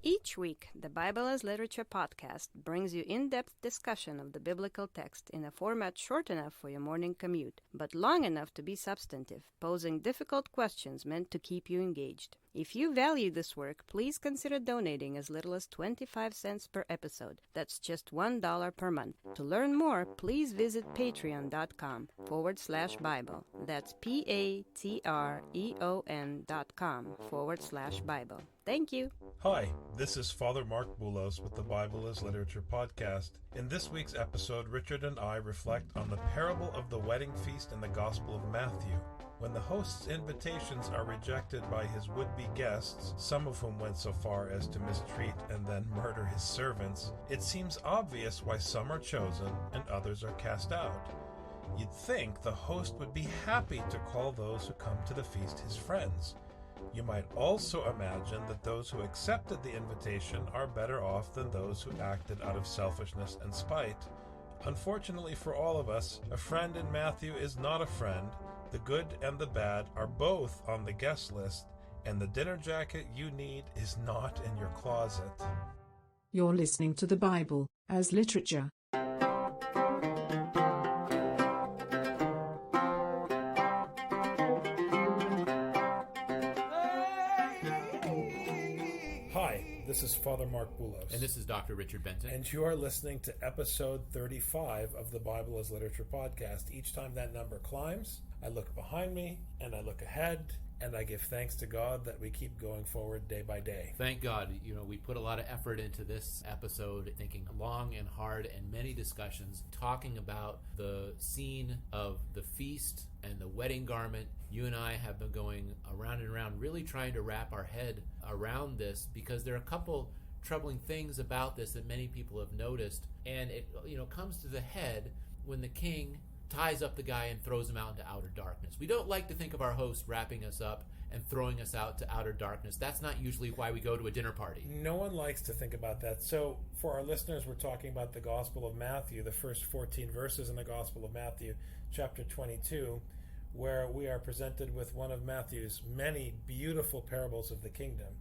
Each week, the Bible as Literature podcast brings you in-depth discussion of the biblical text in a format short enough for your morning commute, but long enough to be substantive, posing difficult questions meant to keep you engaged. If you value this work, please consider donating as little as 25 cents per episode. That's just $1 per month. To learn more, please visit patreon.com/Bible. That's patreon.com/Bible. Thank you. Hi, this is Father Marc Boulos with the Bible as Literature podcast. In this week's episode, Richard and I reflect on the parable of the wedding feast in the Gospel of Matthew. When the host's invitations are rejected by his would-be guests, some of whom went so far as to mistreat and then murder his servants, it seems obvious why some are chosen and others are cast out. You'd think the host would be happy to call those who come to the feast his friends. You might also imagine that those who accepted the invitation are better off than those who acted out of selfishness and spite. Unfortunately for all of us, a friend in Matthew is not a friend. The good and the bad are both on the guest list, and the dinner jacket you need is not in your closet. You're listening to the Bible as Literature. This is Father Marc Boulos. And this is Dr. Richard Benton. And you are listening to episode 35 of the Bible as Literature podcast. Each time that number climbs, I look behind me and I look ahead and I give thanks to God that we keep going forward day by day. Thank God. We put a lot of effort into this episode, thinking long and hard and many discussions, talking about the scene of the feast and the wedding garment. You and I have been going around and around, really trying to wrap our head around this, because there are a couple troubling things about this that many people have noticed. And it comes to the head when the king ties up the guy and throws him out into outer darkness. We don't like to think of our host wrapping us up and throwing us out to outer darkness. That's not usually why we go to a dinner party. No one likes to think about that. So for our listeners, we're talking about the Gospel of Matthew, the first 14 verses in the Gospel of Matthew, chapter 22, where we are presented with one of Matthew's many beautiful parables of the kingdom.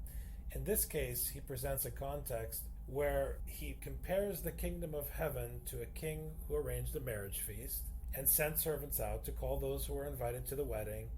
In this case, he presents a context where he compares the kingdom of heaven to a king who arranged a marriage feast and sent servants out to call those who were invited to the wedding,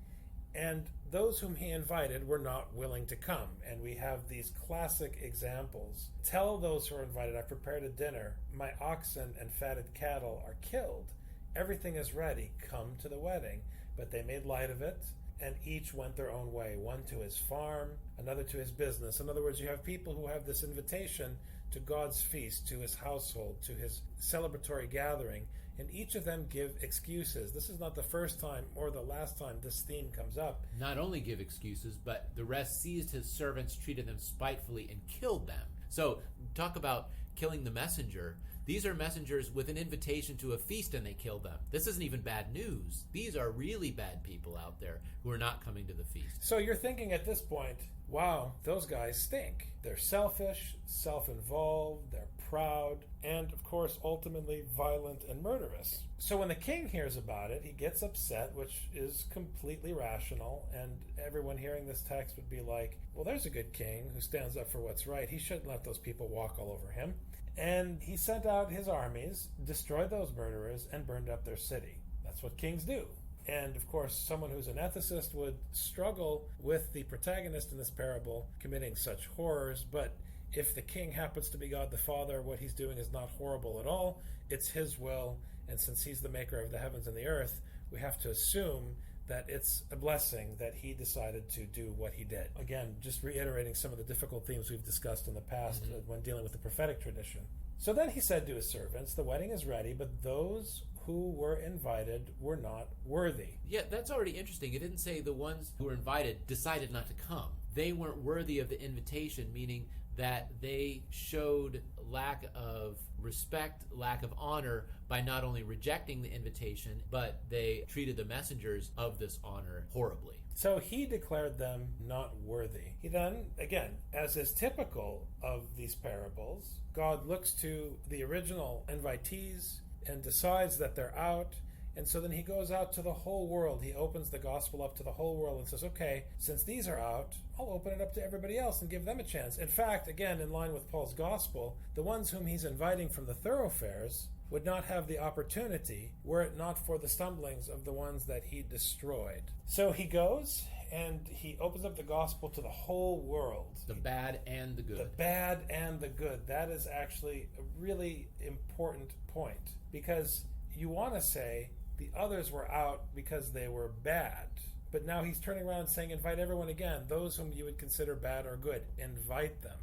and those whom he invited were not willing to come. And we have these classic examples. Tell those who are invited, I prepared a dinner, my oxen and fatted cattle are killed, everything is ready, come to the wedding. But they made light of it, and each went their own way, one to his farm, another to his business. In other words, you have people who have this invitation to God's feast, to his household, to his celebratory gathering, and each of them give excuses. This is not the first time or the last time this theme comes up. Not only give excuses, but the rest seized his servants, treated them spitefully, and killed them. So talk about killing the messenger. These are messengers with an invitation to a feast and they kill them. This isn't even bad news. These are really bad people out there who are not coming to the feast. So you're thinking at this point, wow, those guys stink. They're selfish, self-involved, they're proud, and of course ultimately violent and murderous. So when the king hears about it, he gets upset, which is completely rational, and everyone hearing this text would be like, well, there's a good king who stands up for what's right. He shouldn't let those people walk all over him. And he sent out his armies, destroyed those murderers, and burned up their city. That's what kings do. And of course, someone who's an ethicist would struggle with the protagonist in this parable committing such horrors. But if the king happens to be God the Father, what he's doing is not horrible at all. It's his will. And since he's the maker of the heavens and the earth, we have to assume that it's a blessing that he decided to do what he did. Again, just reiterating some of the difficult themes we've discussed in the past when dealing with the prophetic tradition. So then he said to his servants, the wedding is ready, but those who were invited were not worthy. Yeah, that's already interesting. It didn't say the ones who were invited decided not to come. They weren't worthy of the invitation, meaning that they showed lack of respect, lack of honor by not only rejecting the invitation, but they treated the messengers of this honor horribly. So he declared them not worthy. He then, again, as is typical of these parables, God looks to the original invitees and decides that they're out, And so then he goes out to the whole world. He opens the gospel up to the whole world and says, okay, since these are out, I'll open it up to everybody else and give them a chance. In fact, again, in line with Paul's gospel, the ones whom he's inviting from the thoroughfares would not have the opportunity were it not for the stumblings of the ones that he destroyed. So he goes and he opens up the gospel to the whole world. The bad and the good. The bad and the good. That is actually a really important point, because you want to say the others were out because they were bad. But now he's turning around and saying, invite everyone again, those whom you would consider bad or good. Invite them.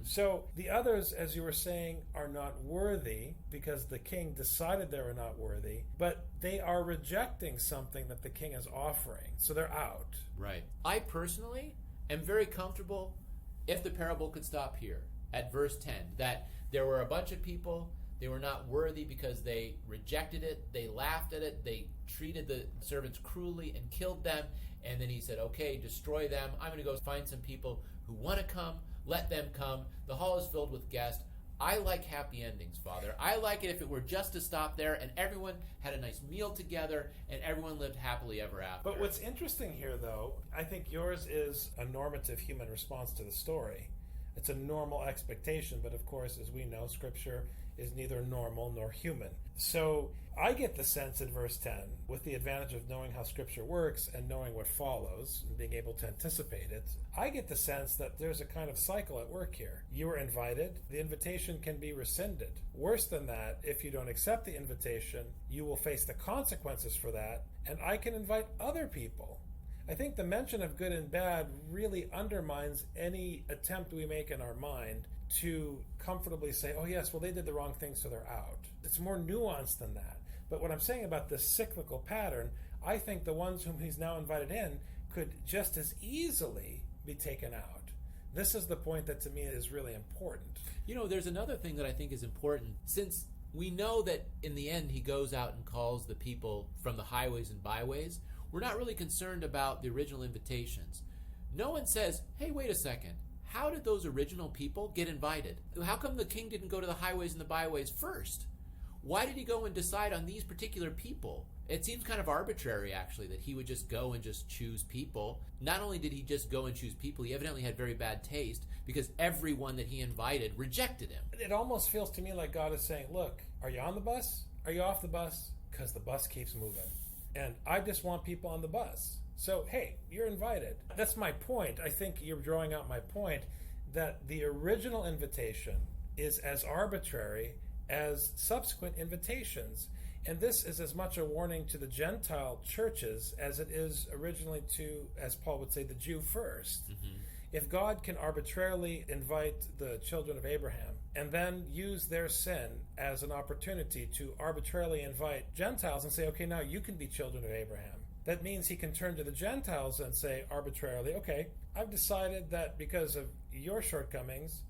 So the others, as you were saying, are not worthy because the king decided they were not worthy, but they are rejecting something that the king is offering. So they're out. Right. I personally am very comfortable if the parable could stop here at verse 10, that there were a bunch of people, they were not worthy because they rejected it, they laughed at it, they treated the servants cruelly and killed them, and then he said, okay, destroy them. I'm going to go find some people who want to come. Let them come. The hall is filled with guests. I like happy endings, Father. I like it if it were just to stop there and everyone had a nice meal together and everyone lived happily ever after. But what's interesting here, though, I think yours is a normative human response to the story. It's a normal expectation, but of course, as we know, Scripture is neither normal nor human. So I get the sense in verse 10, with the advantage of knowing how Scripture works and knowing what follows and being able to anticipate it, I get the sense that there's a kind of cycle at work here. You were invited, the invitation can be rescinded. Worse than that, if you don't accept the invitation, you will face the consequences for that, and I can invite other people. I think the mention of good and bad really undermines any attempt we make in our mind to comfortably say, oh yes, well they did the wrong thing so they're out. It's more nuanced than that. But what I'm saying about this cyclical pattern, I think the ones whom he's now invited in could just as easily be taken out. This is the point that to me is really important. You know, there's another thing that I think is important. Since we know that in the end he goes out and calls the people from the highways and byways, we're not really concerned about the original invitations. No one says, hey, wait a second. How did those original people get invited? How come the king didn't go to the highways and the byways first? Why did he go and decide on these particular people? It seems kind of arbitrary, actually, that he would just go and just choose people. Not only did he just go and choose people, he evidently had very bad taste because everyone that he invited rejected him. It almost feels to me like God is saying, look, are you on the bus? Are you off the bus? Because the bus keeps moving. And I just want people on the bus. So, hey, you're invited. That's my point. I think you're drawing out my point that the original invitation is as arbitrary as subsequent invitations. And this is as much a warning to the Gentile churches as it is originally to, as Paul would say, the Jew first. Mm-hmm. If God can arbitrarily invite the children of Abraham and then use their sin as an opportunity to arbitrarily invite Gentiles and say, okay, now you can be children of Abraham, that means he can turn to the Gentiles and say arbitrarily, okay, I've decided that because of your shortcomings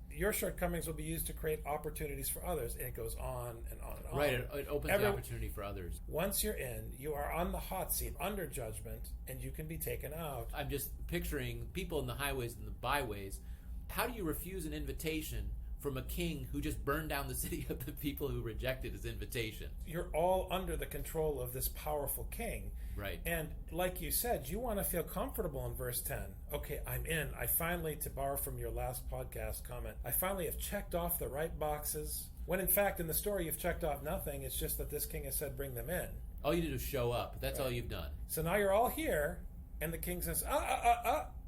will be used to create opportunities for others. And it goes on and on and on. Right, it opens the opportunity for others. Once you're in, you are on the hot seat under judgment, and you can be taken out. I'm just picturing people in the highways and the byways. How do you refuse an invitation from a king who just burned down the city of the people who rejected his invitation? You're all under the control of this powerful king. Right. And like you said, you want to feel comfortable in verse 10. Okay, I'm in. I finally, to borrow from your last podcast comment, I finally have checked off the right boxes. When in fact, in the story, you've checked off nothing. It's just that this king has said, bring them in. All you did was show up. That's right. All you've done. So now you're all here, and the king says,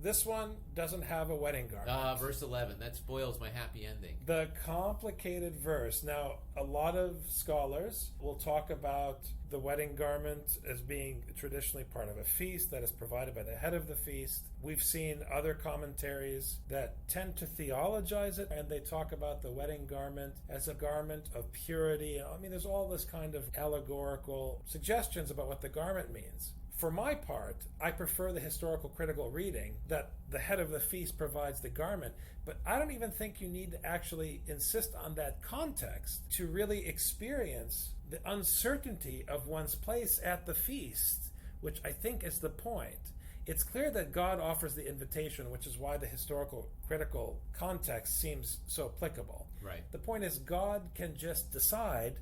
this one doesn't have a wedding garment. Verse 11. That spoils my happy ending. The complicated verse. Now, a lot of scholars will talk about the wedding garment as being traditionally part of a feast that is provided by the head of the feast. We've seen other commentaries that tend to theologize it, and they talk about the wedding garment as a garment of purity. I mean, there's all this kind of allegorical suggestions about what the garment means. For my part, I prefer the historical critical reading that the head of the feast provides the garment, but I don't even think you need to actually insist on that context to really experience the uncertainty of one's place at the feast, which I think is the point. It's clear that God offers the invitation, which is why the historical critical context seems so applicable. Right. The point is God can just decide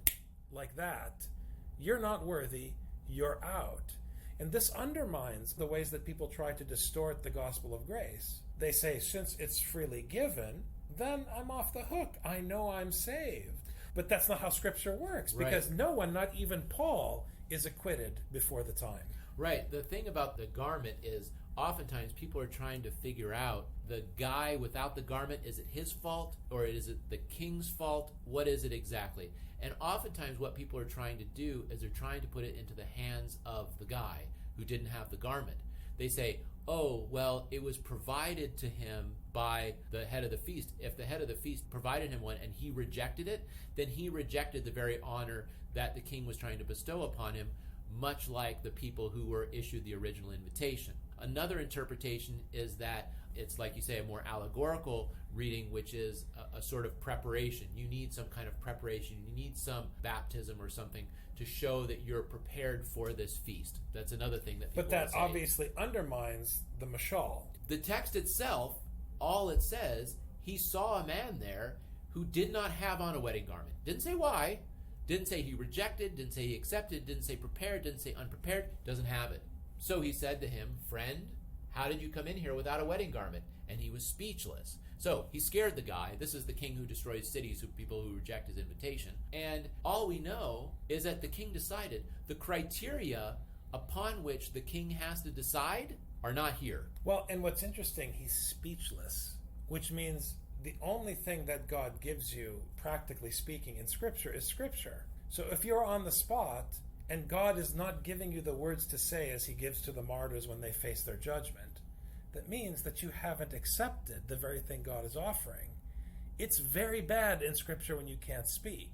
like that, you're not worthy, you're out. And this undermines the ways that people try to distort the gospel of grace. They say, since it's freely given, then I'm off the hook. I know I'm saved. But that's not how Scripture works, because no one, not even Paul, is acquitted before the time. Right. The thing about the garment is oftentimes people are trying to figure out the guy without the garment, is it his fault or is it the king's fault? What is it exactly? And oftentimes what people are trying to do is they're trying to put it into the hands of the guy who didn't have the garment. They say, oh, well, it was provided to him by the head of the feast. If the head of the feast provided him one and he rejected it, then he rejected the very honor that the king was trying to bestow upon him, much like the people who were issued the original invitation. Another interpretation is that it's, like you say, a more allegorical reading, which is a sort of preparation. You need some kind of preparation. You need some baptism or something to show that you're prepared for this feast. That's another thing that people But that say. obviously undermines the mashal. The text itself, all it says, he saw a man there who did not have on a wedding garment. Didn't say why. Didn't say he rejected. Didn't say he accepted. Didn't say prepared. Didn't say unprepared. Doesn't have it. So he said to him, friend, how did you come in here without a wedding garment? And he was speechless. So he scared the guy. This is the king who destroys cities, people who reject his invitation. And all we know is that the king decided the criteria upon which the king has to decide are not here. Well, and what's interesting, he's speechless, which means the only thing that God gives you, practically speaking, in Scripture is Scripture. So if you're on the spot and God is not giving you the words to say as he gives to the martyrs when they face their judgment, that means that you haven't accepted the very thing God is offering. It's very bad in Scripture when you can't speak.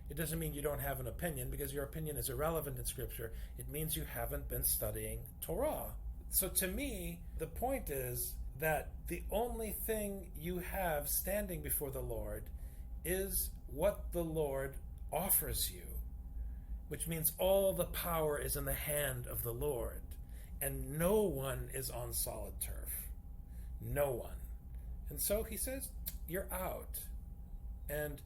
It doesn't mean you don't have an opinion, because your opinion is irrelevant in Scripture. It means you haven't been studying Torah. So to me, the point is that the only thing you have standing before the Lord is what the Lord offers you, which means all the power is in the hand of the Lord, and no one is on solid turf. No one. And so he says, you're out. And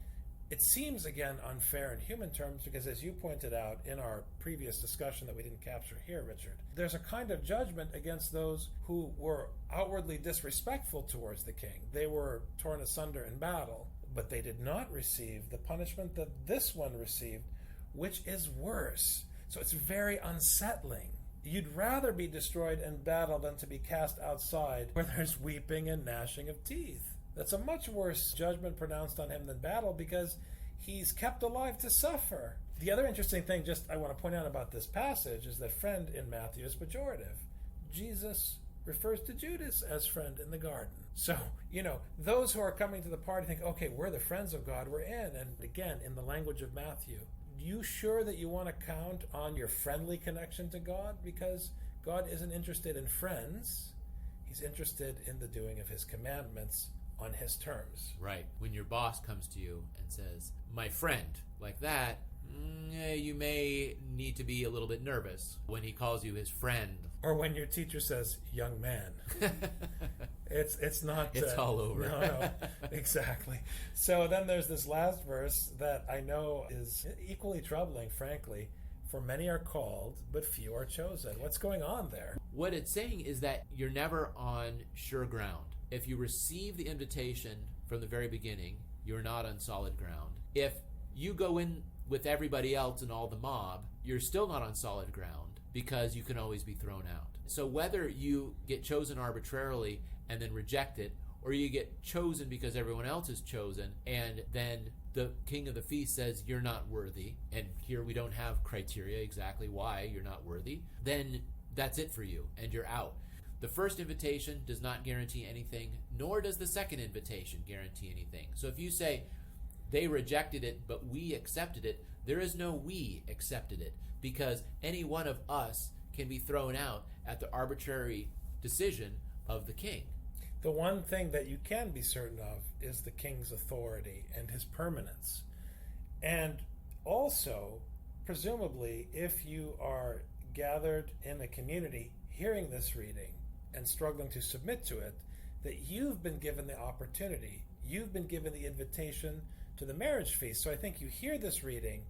it seems, again, unfair in human terms, because as you pointed out in our previous discussion that we didn't capture here, Richard, there's a kind of judgment against those who were outwardly disrespectful towards the king. They were torn asunder in battle, but they did not receive the punishment that this one received, which is worse. So it's very unsettling. You'd rather be destroyed in battle than to be cast outside where there's weeping and gnashing of teeth. That's a much worse judgment pronounced on him than battle, because he's kept alive to suffer. The other interesting thing I want to point out about this passage is that friend in Matthew is pejorative. Jesus refers to Judas as friend in the garden. So, those who are coming to the party think, okay, we're the friends of God, we're in. And again, in the language of Matthew, you sure that you want to count on your friendly connection to God? Because God isn't interested in friends. He's interested in the doing of his commandments on his terms. Right. When your boss comes to you and says, my friend, like that, you may need to be a little bit nervous when he calls you his friend. Or when your teacher says, young man. It's not... It's all over. No, exactly. So then there's this last verse that I know is equally troubling, frankly. For many are called, but few are chosen. What's going on there? What it's saying is that you're never on sure ground. If you receive the invitation from the very beginning, you're not on solid ground. If you go in with everybody else and all the mob, you're still not on solid ground, because you can always be thrown out. So whether you get chosen arbitrarily and then reject it, or you get chosen because everyone else is chosen, and then the king of the feast says you're not worthy, and here we don't have criteria exactly why you're not worthy, then that's it for you, and you're out. The first invitation does not guarantee anything, nor does the second invitation guarantee anything. So if you say, they rejected it, but we accepted it, there is no we accepted it, because any one of us can be thrown out at the arbitrary decision of the king. The one thing that you can be certain of is the king's authority and his permanence. And also, presumably, if you are gathered in a community hearing this reading and struggling to submit to it, that you've been given the opportunity, you've been given the invitation to the marriage feast. So I think you hear this reading,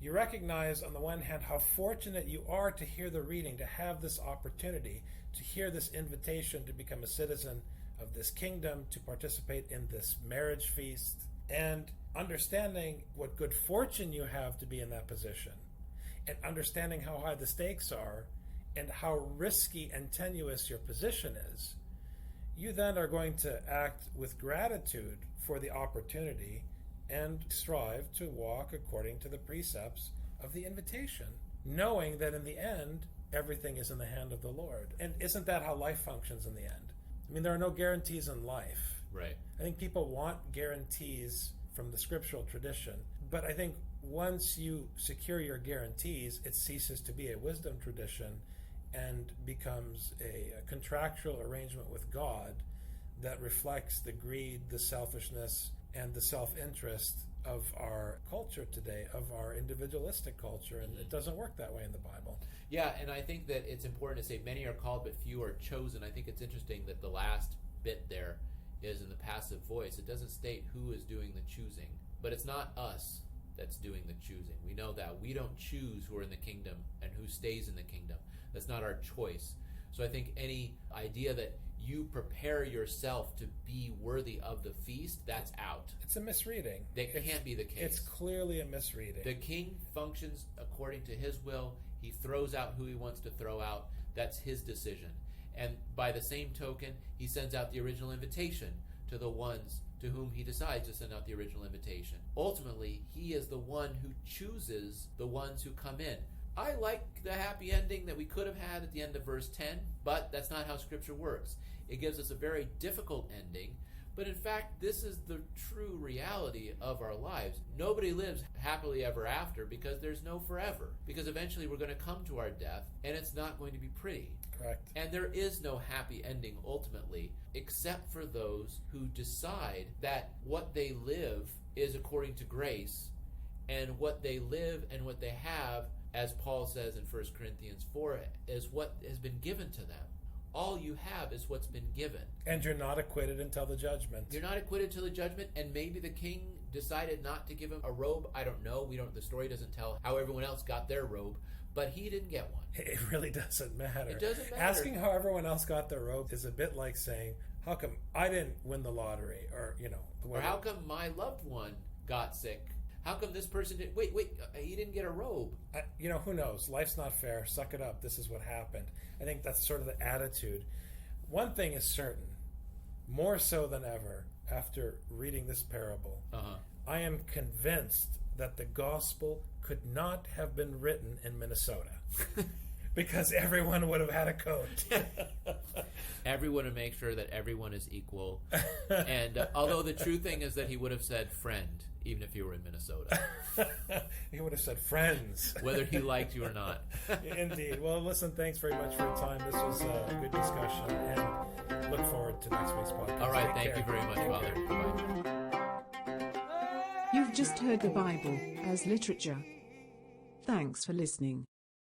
You recognize, on the one hand, how fortunate you are to hear the reading, to have this opportunity, to hear this invitation to become a citizen of this kingdom, to participate in this marriage feast, and understanding what good fortune you have to be in that position, and understanding how high the stakes are, and how risky and tenuous your position is. You then are going to act with gratitude for the opportunity and strive to walk according to the precepts of the invitation, knowing that in the end, everything is in the hand of the Lord. And isn't that how life functions in the end? I mean, there are no guarantees in life. Right. I think people want guarantees from the scriptural tradition, but I think once you secure your guarantees, it ceases to be a wisdom tradition and becomes a contractual arrangement with God that reflects the greed, the selfishness, and the self-interest of our culture today, of our individualistic culture, and it doesn't work that way in the Bible. Yeah, and I think that it's important to say many are called but few are chosen. I think it's interesting that the last bit there is in the passive voice. It doesn't state who is doing the choosing, but it's not us that's doing the choosing. We know that. We don't choose who are in the kingdom and who stays in the kingdom. That's not our choice. So I think any idea that you prepare yourself to be worthy of the feast, that's out. It's a misreading. That can't be the case. It's clearly a misreading. The king functions according to his will. He throws out who he wants to throw out. That's his decision. And by the same token, he sends out the original invitation to the ones to whom he decides to send out the original invitation. Ultimately, he is the one who chooses the ones who come in. I like the happy ending that we could have had at the end of verse 10, but that's not how Scripture works. It gives us a very difficult ending, but in fact, this is the true reality of our lives. Nobody lives happily ever after because there's no forever, because eventually we're going to come to our death, and it's not going to be pretty. Correct. And there is no happy ending ultimately, except for those who decide that what they live is according to grace, and what they live and what they have, as Paul says in 1 Corinthians 4, is what has been given to them. All you have is what's been given. And you're not acquitted until the judgment. You're not acquitted till the judgment, and maybe the king decided not to give him a robe. I don't know. The story doesn't tell how everyone else got their robe, but he didn't get one. It really doesn't matter. It doesn't matter. Asking how everyone else got their robe is a bit like saying, how come I didn't win the lottery? Or, or how come my loved one got sick? How come this person didn't? Wait, he didn't get a robe. Who knows? Life's not fair. Suck it up. This is what happened. I think that's sort of the attitude. One thing is certain, more so than ever, after reading this parable, I am convinced that the gospel could not have been written in Minnesota. Because everyone would have had a coat. Everyone would make sure that everyone is equal. And although the true thing is that he would have said friend, even if you were in Minnesota. He would have said friends. Whether he liked you or not. Indeed. Well, listen, thanks very much for your time. This was a good discussion, and look forward to next week's podcast. All right, thank you very much, Father. Bye-bye. You've just heard the Bible as literature. Thanks for listening.